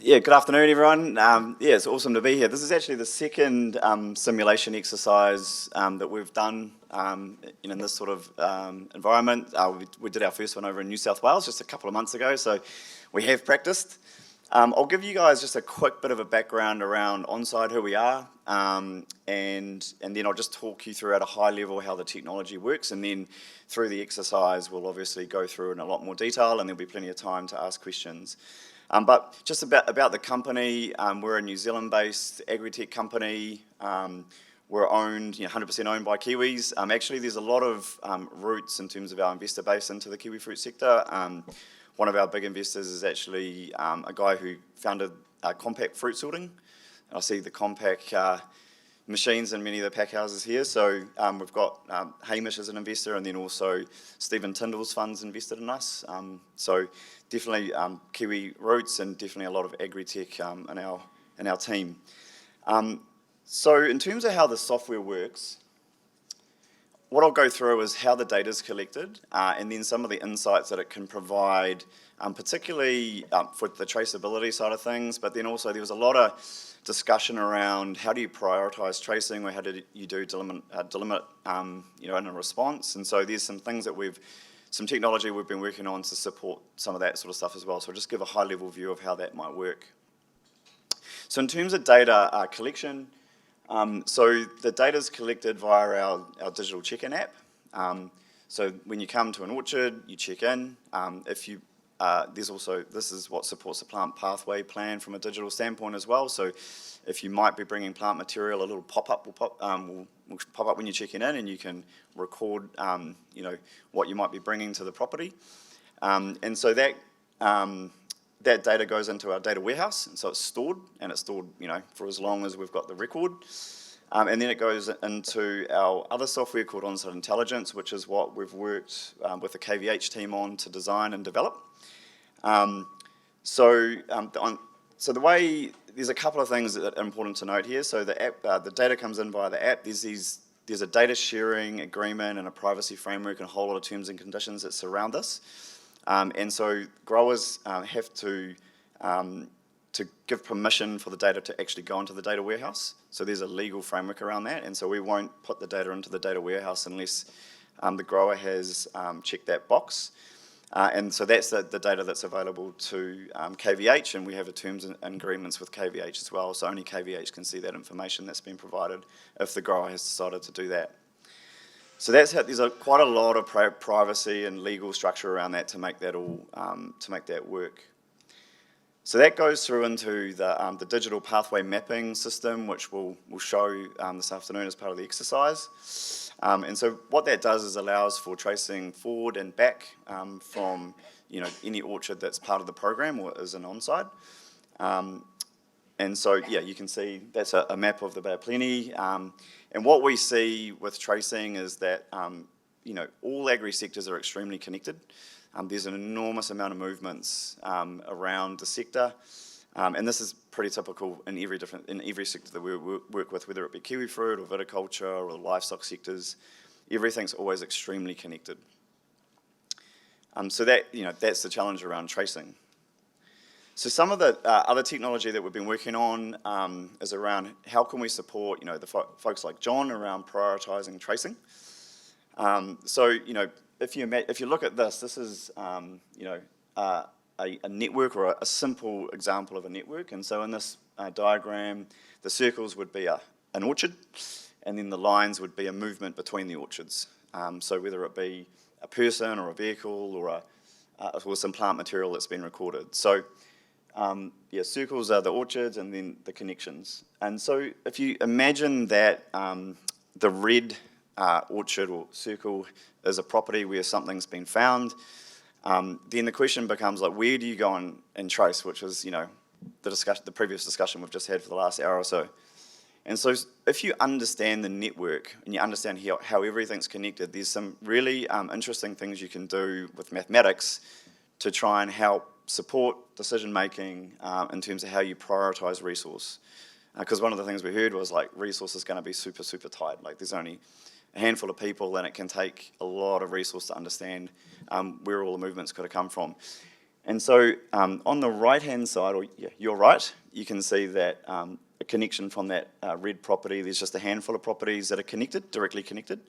Yeah, good afternoon, everyone. Yeah, it's awesome to be here. This is actually the second simulation exercise that we've done in this sort of environment. We did our first one over in New South Wales just a couple of months ago, so we have practiced. I'll give you guys just a quick bit of a background around Onside, who we are, and then I'll just talk you through at a high level how the technology works, and then through the exercise we'll obviously go through in a lot more detail, and there'll be plenty of time to ask questions. But just about the company, we're a New Zealand-based agri-tech company. We're owned, 100% owned by Kiwis. Actually, there's a lot of roots in terms of our investor base into the kiwi fruit sector. One of our big investors is actually a guy who founded Compact Fruit Sorting. I see the Compact machines in many of the pack houses here. So we've got Hamish as an investor, and then also Stephen Tyndall's funds invested in us. So definitely Kiwi roots, and definitely a lot of agri-tech in our team. So in terms of how the software works, what I'll go through is how the data is collected, and then some of the insights that it can provide, particularly for the traceability side of things, but then also there was a lot of discussion around how do you prioritise tracing, or how do you do delimit in a response. And so there's some things that some technology we've been working on to support some of that sort of stuff as well. So I'll just give a high level view of how that might work. So in terms of data collection, so the data is collected via our digital check-in app. So when you come to an orchard, you check in. This is what supports the plant pathway plan from a digital standpoint as well. So if you might be bringing plant material, a little pop-up will pop up when you're checking in, and you can record what you might be bringing to the property. And so that data goes into our data warehouse, and so it's stored for as long as we've got the record. And then it goes into our other software called Onside Intelligence, which is what we've worked with the KVH team on to design and develop. So the way, there's a couple of things that are important to note here. So the app, the data comes in via the app. There's a data sharing agreement and a privacy framework and a whole lot of terms and conditions that surround this. And so growers have to give permission for the data to actually go into the data warehouse. So there's a legal framework around that, and so we won't put the data into the data warehouse unless the grower has checked that box. And so that's the data that's available to KVH, and we have terms and agreements with KVH as well, so only KVH can see that information that's been provided if the grower has decided to do that. So there's quite a lot of privacy and legal structure around that to make that work. So that goes through into the digital pathway mapping system, which we'll show this afternoon as part of the exercise. And so what that does is allows for tracing forward and back from any orchard that's part of the program or is an Onside. And so you can see that's a map of the Bay of Plenty. And what we see with tracing is that all agri sectors are extremely connected. There's an enormous amount of movements around the sector, and this is pretty typical in every sector that we work with, whether it be kiwi fruit or viticulture or livestock sectors. Everything's always extremely connected. So that's the challenge around tracing. So some of the other technology that we've been working on is around how can we support the folks like John around prioritising tracing. If you look at this is a network, or a simple example of a network. And so in this diagram, the circles would be an orchard, and then the lines would be a movement between the orchards. So whether it be a person or a vehicle or some plant material that's been recorded. So circles are the orchards, and then the connections. And so if you imagine that the red orchard or circle is a property where something's been found, then the question becomes like, where do you go and trace, which is the previous discussion we've just had for the last hour or so. And so if you understand the network and you understand how everything's connected, there's some really interesting things you can do with mathematics to try and help support decision making in terms of how you prioritise resource. Because one of the things we heard was like resource is going to be super, super tight. Like there's only a handful of people, and it can take a lot of resource to understand where all the movement's got to come from. And so on the right-hand side, or your right, you can see that a connection from that red property. There's just a handful of properties that are connected, directly connected.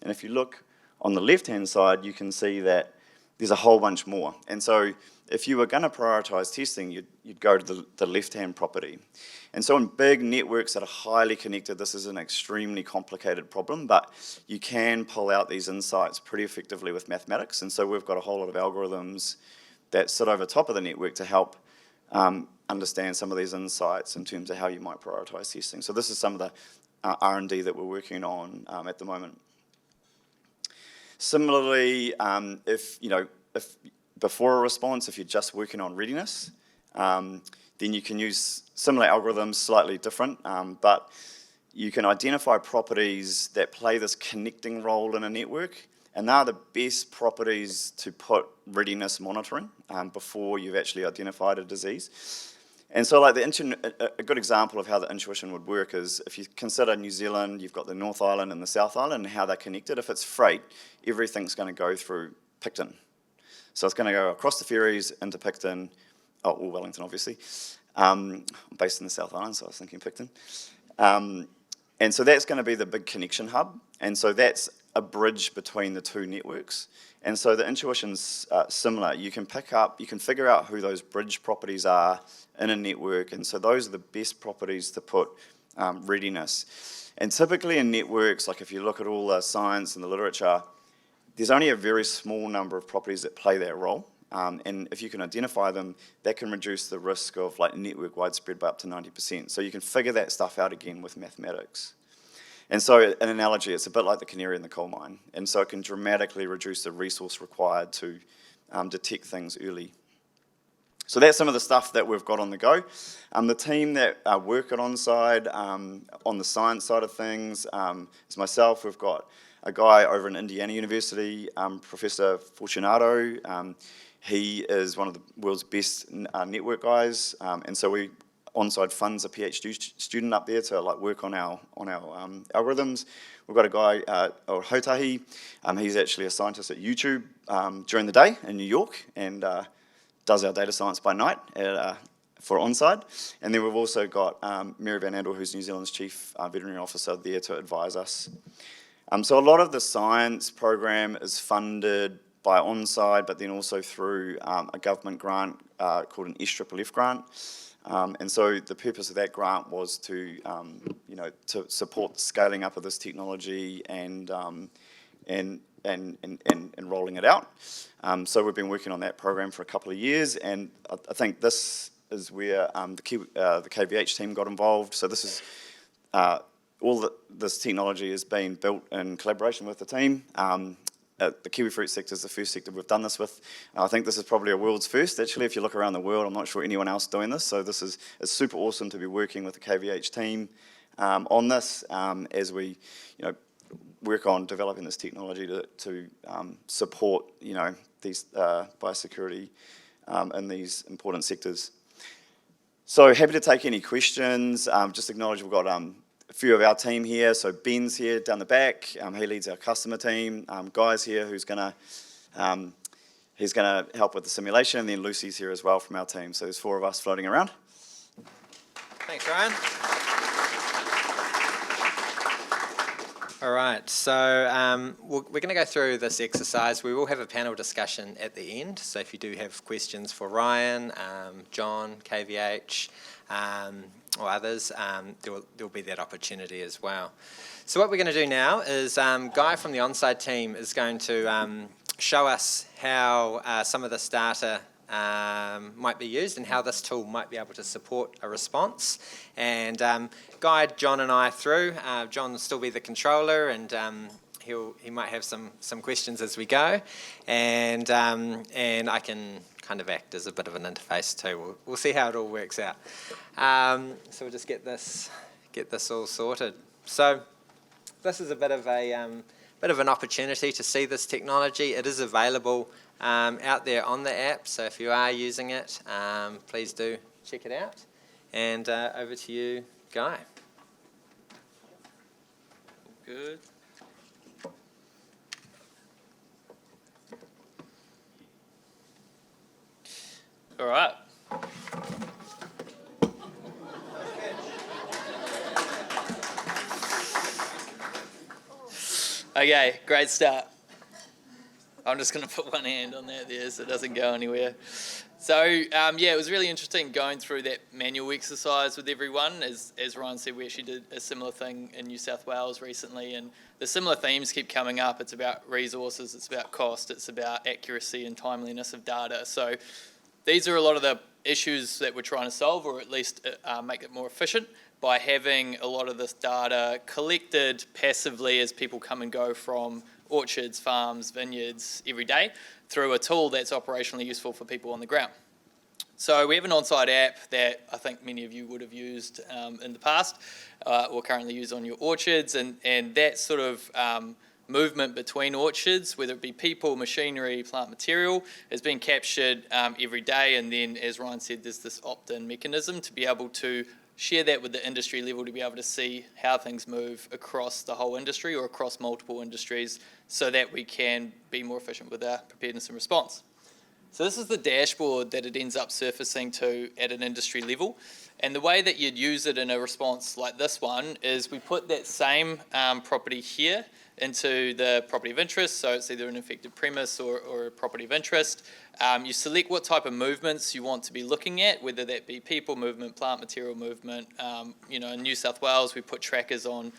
And if you look on the left-hand side, you can see that there's a whole bunch more. And so if you were going to prioritize testing, you'd go to the left-hand property. And so in big networks that are highly connected, this is an extremely complicated problem, but you can pull out these insights pretty effectively with mathematics. And so we've got a whole lot of algorithms that sit over top of the network to help understand some of these insights in terms of how you might prioritize testing. So this is some of the R&D that we're working on at the moment. Similarly, if before a response, if you're just working on readiness, then you can use similar algorithms, slightly different, but you can identify properties that play this connecting role in a network, and they're the best properties to put readiness monitoring before you've actually identified a disease. And so like a good example of how the intuition would work is if you consider New Zealand, you've got the North Island and the South Island and how they're connected. If it's freight, everything's going to go through Picton. So it's going to go across the ferries into Picton, or Wellington obviously. I'm based in the South Island, so I was thinking Picton. And so that's going to be the big connection hub. And so that's a bridge between the two networks. And so the intuition's similar. You can figure out who those bridge properties are in a network, and so those are the best properties to put readiness. And typically in networks, like if you look at all the science and the literature, there's only a very small number of properties that play that role. And if you can identify them, that can reduce the risk of like network widespread by up to 90%. So you can figure that stuff out again with mathematics. And so an analogy, it's a bit like the canary in the coal mine. And so it can dramatically reduce the resource required to detect things early. So that's some of the stuff that we've got on the go. The team that work at Onside on the science side of things is myself. We've got a guy over in Indiana University, Professor Fortunato. He is one of the world's best network guys, and so Onside funds a PhD student up there to like work on our algorithms. We've got a guy, Hotahi. He's actually a scientist at YouTube during the day in New York, and does our data science by night for Onside. And then we've also got Mary Van Andel, who's New Zealand's chief veterinary officer, there to advise us. So a lot of the science program is funded by Onside, but then also through a government grant called an SFFF grant. And so the purpose of that grant was to support the scaling up of this technology and rolling it out. So we've been working on that program for a couple of years, and I think this is where the KVH team got involved. So this is this technology is being built in collaboration with the team. The kiwi fruit sector is the first sector we've done this with. I think this is probably a world's first, actually. If you look around the world, I'm not sure anyone else doing this. So it's super awesome to be working with the KVH team on this as we, work on developing this technology to support, these biosecurity in these important sectors. So happy to take any questions. Just acknowledge we've got a few of our team here. So Ben's here down the back. He leads our customer team. Guy's here who's he's gonna help with the simulation, and then Lucy's here as well from our team. So there's 4 of us floating around. Thanks, Ryan. All right, so we're going to go through this exercise. We will have a panel discussion at the end, so if you do have questions for Ryan, John, KVH, or others, there'll be that opportunity as well. So what we're going to do now is Guy from the Onside team is going to show us how some of this data might be used and how this tool might be able to support a response, and guide John and I through. John will still be the controller, and he might have some questions as we go, and I can kind of act as a bit of an interface too. We'll see how it all works out. So we'll just get this all sorted. So this is a bit of an opportunity to see this technology. It is available out there on the app, so if you are using it, please do check it out. And over to you, Guy. Good. All right. Okay, great start. I'm just going to put one hand on that there so it doesn't go anywhere. So, yeah, it was really interesting going through that manual exercise with everyone. As Ryan said, we actually did a similar thing in New South Wales recently, and the similar themes keep coming up. It's about resources, it's about cost, it's about accuracy and timeliness of data. So these are a lot of the issues that we're trying to solve, or at least make it more efficient, by having a lot of this data collected passively as people come and go from orchards, farms, vineyards every day through a tool that's operationally useful for people on the ground. So we have an Onside app that I think many of you would have used in the past or currently use on your orchards, and that sort of movement between orchards, whether it be people, machinery, plant material, is being captured every day. And then, as Ryan said, there's this opt-in mechanism to be able to share that with the industry level, to be able to see how things move across the whole industry or across multiple industries, so that we can be more efficient with our preparedness and response. So this is the dashboard that it ends up surfacing to at an industry level. And the way that you'd use it in a response like this one is we put that same property here into the property of interest. So it's either an affected premise or a property of interest. You select what type of movements you want to be looking at, whether that be people movement, plant material movement. In New South Wales, we put trackers on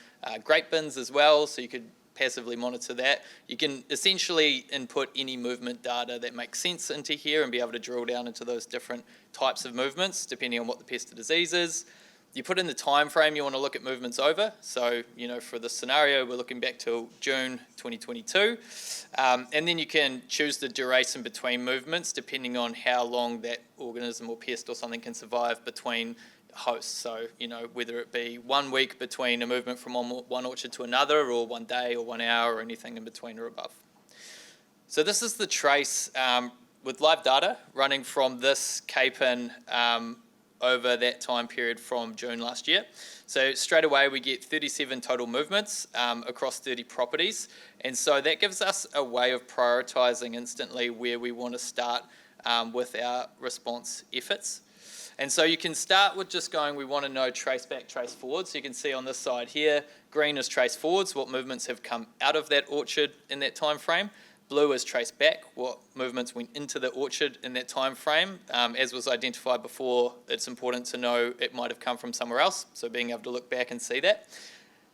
grape bins as well, so you could passively monitor that. You can essentially input any movement data that makes sense into here and be able to drill down into those different types of movements depending on what the pest or disease is. You put in the time frame you want to look at movements over. So, for this scenario, we're looking back till June 2022. And then you can choose the duration between movements depending on how long that organism or pest or something can survive between hosts. So, whether it be 1 week between a movement from one orchard to another, or 1 day or 1 hour, or anything in between or above. So this is the trace with live data running from this capon over that time period from June last year. So straight away we get 37 total movements across 30 properties. And so that gives us a way of prioritising instantly where we want to start with our response efforts. And so you can start with just going, we want to know trace back, trace forward. So you can see on this side here, green is trace forwards, what movements have come out of that orchard in that time frame. Blue is trace back, what movements went into the orchard in that time frame. As was identified before, it's important to know it might have come from somewhere else, so being able to look back and see that.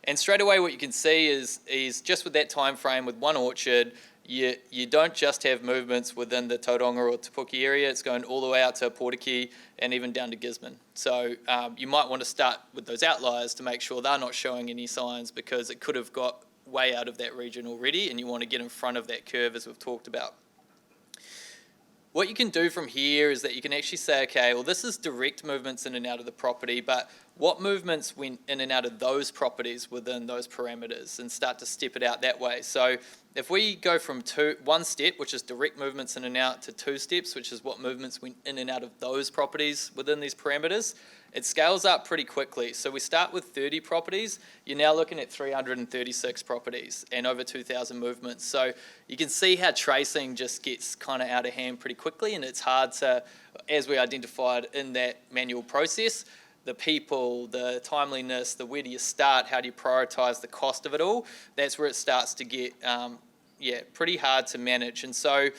And straight away what you can see is just with that time frame with one orchard, you don't just have movements within the Tauranga or Te Puke area, it's going all the way out to Portiki and even down to Gisborne. So you might want to start with those outliers to make sure they're not showing any signs, because it could have got way out of that region already and you want to get in front of that curve, as we've talked about. What you can do from here is that you can actually say, okay, well, this is direct movements in and out of the property, but what movements went in and out of those properties within those parameters, and start to step it out that way. So if we go from one step, which is direct movements in and out, to 2 steps, which is what movements went in and out of those properties within these parameters, it scales up pretty quickly. So we start with 30 properties, you're now looking at 336 properties and over 2,000 movements. So you can see how tracing just gets kind of out of hand pretty quickly, and it's hard to, as we identified in that manual process, the people, the timeliness, the where do you start, how do you prioritise the cost of it all, that's where it starts to get pretty hard to manage. And so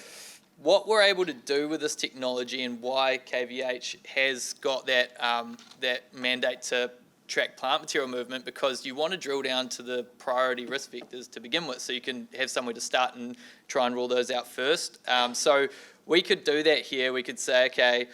what we're able to do with this technology, and why KVH has got that mandate to track plant material movement, because you want to drill down to the priority risk vectors to begin with, so you can have somewhere to start and try and rule those out first. So we could do that here. We could say, okay,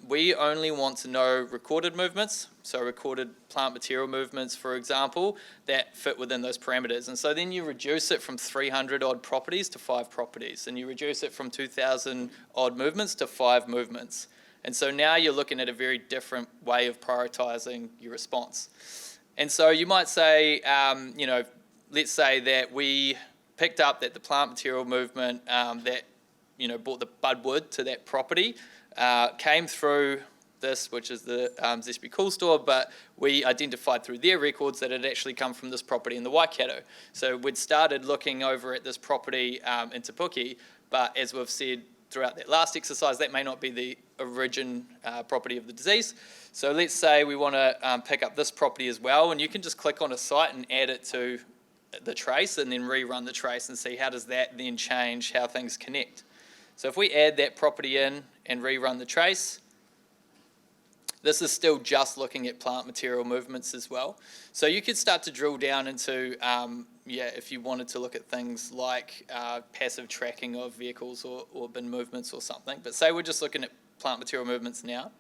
we only want to know recorded movements, so recorded plant material movements, for example, that fit within those parameters. And so then you reduce it from 300 odd properties to 5 properties, and you reduce it from 2,000 odd movements to 5 movements. And so now you're looking at a very different way of prioritising your response. And so you might say, let's say that we picked up that the plant material movement that brought the budwood to that property came through this, which is the Zespri Cool Store, but we identified through their records that it actually come from this property in the Waikato. So we'd started looking over at this property in Te Puke, but as we've said throughout that last exercise, that may not be the origin property of the disease. So let's say we want to pick up this property as well, and you can just click on a site and add it to the trace and then rerun the trace and see how does that then change how things connect. So if we add that property in and rerun the trace, this is still just looking at plant material movements as well. So you could start to drill down into, if you wanted to look at things like passive tracking of vehicles or bin movements or something. But say we're just looking at plant material movements now.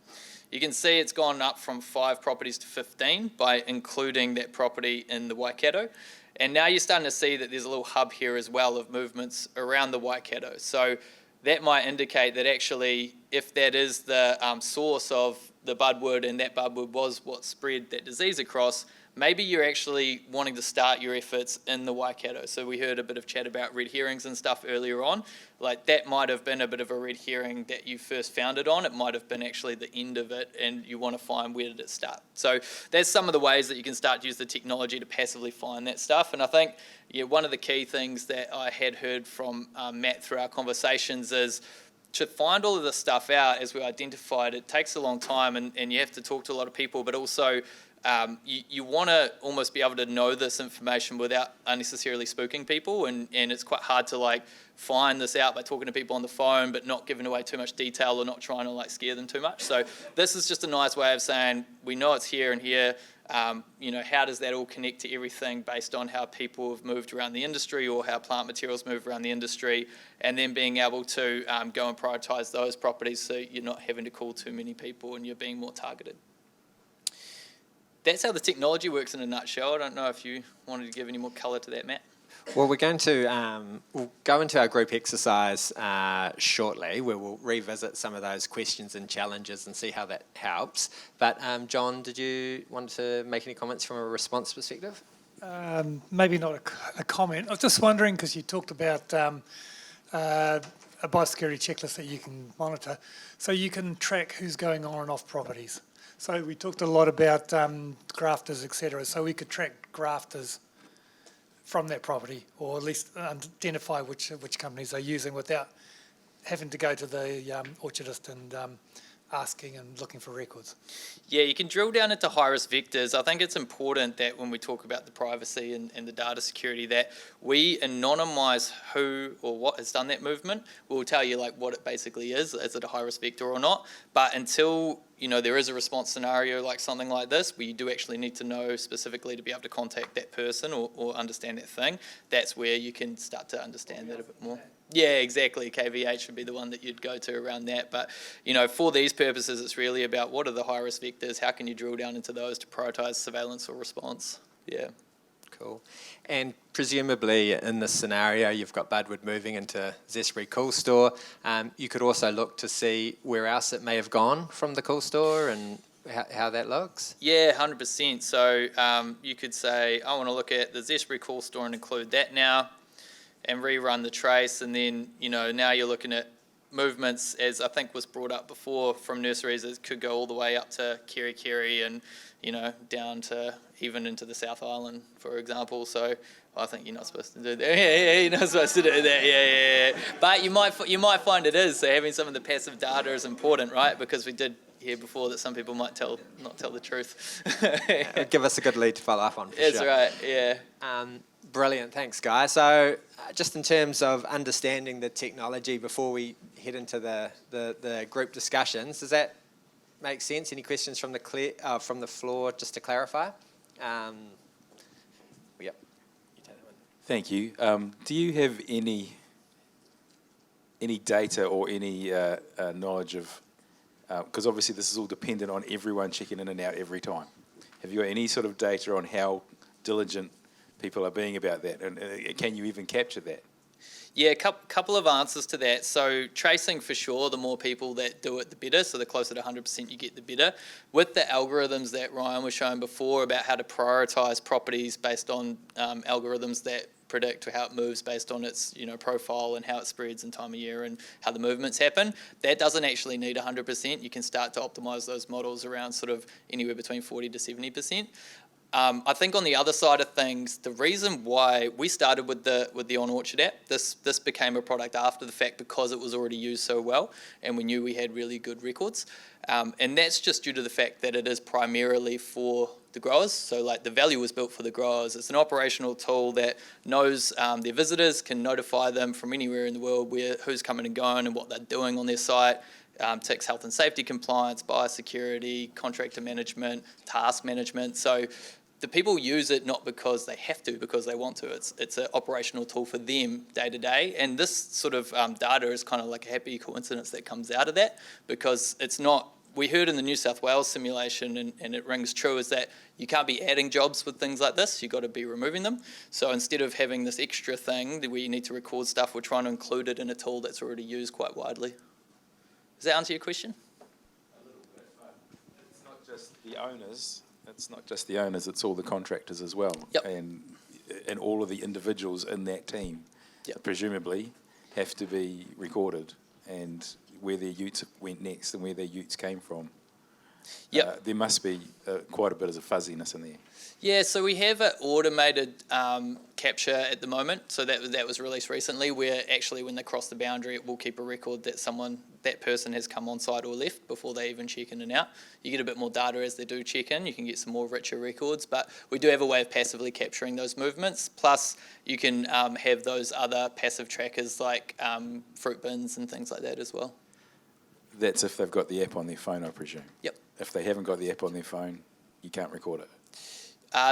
You can see it's gone up from 5 properties to 15 by including that property in the Waikato. And now you're starting to see that there's a little hub here as well of movements around the Waikato. So that might indicate that actually if that is the source of the budwood and that budwood was what spread that disease across, maybe you're actually wanting to start your efforts in the Waikato. So we heard a bit of chat about red herrings and stuff earlier on. Like that might have been a bit of a red herring that you first found it on. It might have been actually the end of it and you want to find where did it start. So that's some of the ways that you can start to use the technology to passively find that stuff. And I think one of the key things that I had heard from Matt through our conversations is to find all of this stuff out, as we identified, it takes a long time and you have to talk to a lot of people, but also you want to almost be able to know this information without unnecessarily spooking people, and it's quite hard to like find this out by talking to people on the phone but not giving away too much detail or not trying to like scare them too much. So this is just a nice way of saying we know it's here and here. How does that all connect to everything based on how people have moved around the industry or how plant materials move around the industry, and then being able to go and prioritise those properties so you're not having to call too many people and you're being more targeted. That's how the technology works in a nutshell. I don't know if you wanted to give any more colour to that, Matt. Well, we're going to we'll go into our group exercise shortly, where we'll revisit some of those questions and challenges and see how that helps. But John, did you want to make any comments from a response perspective? Maybe not a comment. I was just wondering, because you talked about a biosecurity checklist that you can monitor, so you can track who's going on and off properties. So we talked a lot about grafters, etc. So we could track grafters from that property, or at least identify which companies they're using without having to go to the orchardist and asking and looking for records. Yeah, you can drill down into high-risk vectors. I think it's important that when we talk about the privacy and the data security, that we anonymise who or what has done that movement. We'll tell you like what it basically is it a high-risk vector or not? But until there is a response scenario like something like this, where you do actually need to know specifically to be able to contact that person or understand that thing, that's where you can start to understand that a bit more. Yeah, exactly. KVH would be the one that you'd go to around that. But, for these purposes, it's really about what are the high-risk vectors, how can you drill down into those to prioritise surveillance or response. Yeah. Cool. And presumably in this scenario, you've got budwood moving into Zespri cool store. You could also look to see where else it may have gone from the cool store and how that looks. Yeah, 100%. So you could say, I want to look at the Zespri cool store and include that now and rerun the trace. And then, now you're looking at movements, as I think was brought up before, from nurseries. It could go all the way up to Kerikeri and, down to even into the South Island, for example. So I think you're not supposed to do that. Yeah, you're not supposed to do that. Yeah. But you might find it is. So having some of the passive data is important, right? Because we did hear before that some people might not tell the truth. Give us a good lead to follow up on, for That's sure. right, yeah. Brilliant, thanks guys. So just in terms of understanding the technology before we head into the group discussions, does that make sense? Any questions from the floor just to clarify? Yep. You take that one. Thank you. Do you have any data or any knowledge of, because obviously this is all dependent on everyone checking in and out every time. Have you got any sort of data on how diligent people are being about that, and can you even capture that? Yeah, a couple of answers to that. So tracing for sure, the more people that do it, the better. So the closer to 100% you get, the better. With the algorithms that Ryan was showing before about how to prioritise properties based on algorithms that predict how it moves based on its profile and how it spreads in time of year and how the movements happen, that doesn't actually need 100%. You can start to optimise those models around sort of anywhere between 40 to 70%. I think on the other side of things, the reason why we started with the On Orchard app, this became a product after the fact because it was already used so well, and we knew we had really good records. And that's just due to the fact that it is primarily for the growers. So like the value was built for the growers. It's an operational tool that knows their visitors, can notify them from anywhere in the world who's coming and going and what they're doing on their site. Ticks health and safety compliance, biosecurity, contractor management, task management. So the people use it not because they have to, because they want to. It's an operational tool for them day to day. And this sort of data is kind of like a happy coincidence that comes out of that, because it's not, we heard in the New South Wales simulation, and it rings true, is that you can't be adding jobs with things like this, you've got to be removing them. So instead of having this extra thing where you need to record stuff, we're trying to include it in a tool that's already used quite widely. Does that answer your question? A little bit, but it's not just the owners. It's not just the owners. It's all the contractors as well, Yep. and all of the individuals in that team, Yep. presumably, have to be recorded, and where their utes went next and where their utes came from. Yep. There must be quite a bit of a fuzziness in there. Yeah, so we have an automated capture at the moment. So that was released recently, where actually when they cross the boundary, it will keep a record that person has come on site or left before they even check in and out. You get a bit more data as they do check in. You can get some more richer records, but we do have a way of passively capturing those movements. Plus, you can have those other passive trackers like fruit bins and things like that as well. That's if they've got the app on their phone, I presume. Yep. If they haven't got the app on their phone, you can't record it.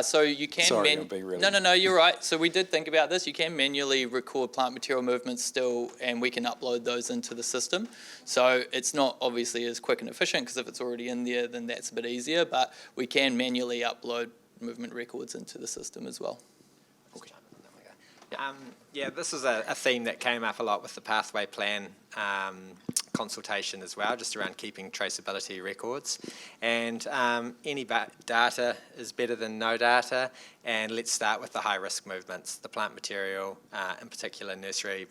So you can... Sorry, I'm being really... No, you're right. So we did think about this. You can manually record plant material movements still, and we can upload those into the system. So it's not obviously as quick and efficient, because if it's already in there, then that's a bit easier, but we can manually upload movement records into the system as well. Yeah, this is a theme that came up a lot with the pathway plan consultation as well, just around keeping traceability records. And any data is better than no data. And let's start with the high-risk movements, the plant material, in particular nursery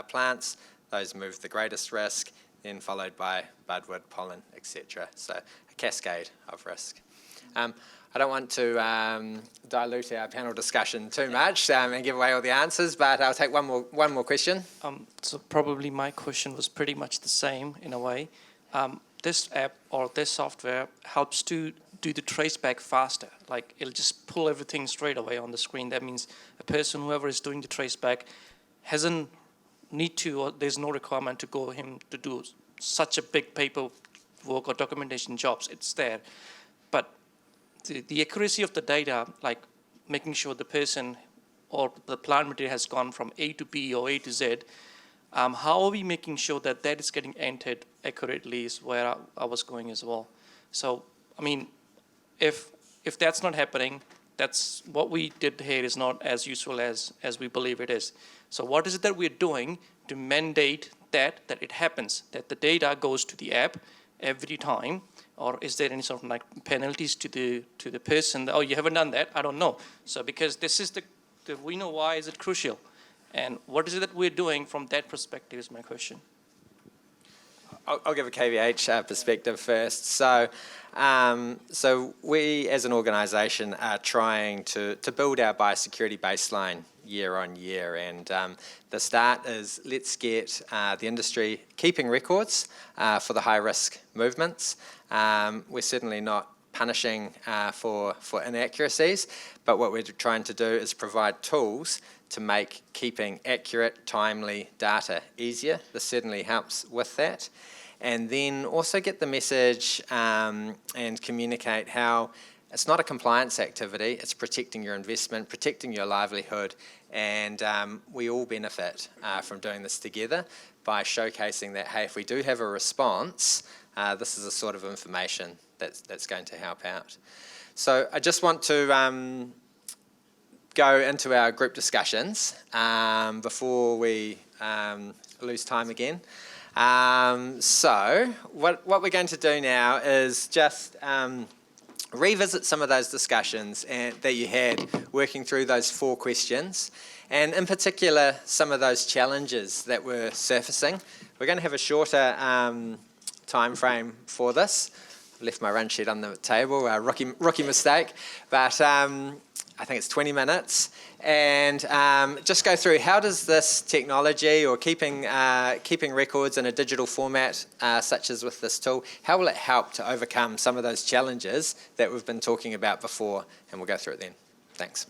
plants. Those move the greatest risk, then followed by budwood, pollen, etc. So a cascade of risk. I don't want to dilute our panel discussion too much and give away all the answers, but I'll take one more question. So probably my question was pretty much the same in a way. This app or this software helps to do the trace back faster. Like it'll just pull everything straight away on the screen. That means a person, whoever is doing the trace back, hasn't need to, or there's no requirement to go him to do such a big paperwork or documentation jobs. It's there, but the accuracy of the data, like making sure the person or the plant material has gone from A to B or A to Z, how are we making sure that that is getting entered accurately is where I was going as well. So, I mean, if that's not happening, that's what we did here is not as useful as we believe it is. So what is it that we're doing to mandate that it happens, that the data goes to the app every time? Or is there any sort of like penalties to the person that, oh, you haven't done that? I don't know. So because this is we know why is it crucial, and what is it that we're doing from that perspective is my question. I'll give a KVH perspective first. So we as an organisation are trying to build our biosecurity baseline year on year, and the start is let's get the industry keeping records for the high risk movements. We're certainly not punishing for inaccuracies, but what we're trying to do is provide tools to make keeping accurate, timely data easier. This certainly helps with that. And then also get the message and communicate how it's not a compliance activity, it's protecting your investment, protecting your livelihood, and we all benefit from doing this together by showcasing that, hey, if we do have a response, this is the sort of information that's going to help out. So I just want to go into our group discussions before we lose time again. So what we're going to do now is just revisit some of those discussions that you had working through those 4 questions, and in particular some of those challenges that were surfacing. We're going to have a shorter time frame for this. left my run sheet on the table, rookie mistake, but I think it's 20 minutes. And just go through, how does this technology or keeping records in a digital format, such as with this tool, how will it help to overcome some of those challenges that we've been talking about before? And we'll go through it then. Thanks.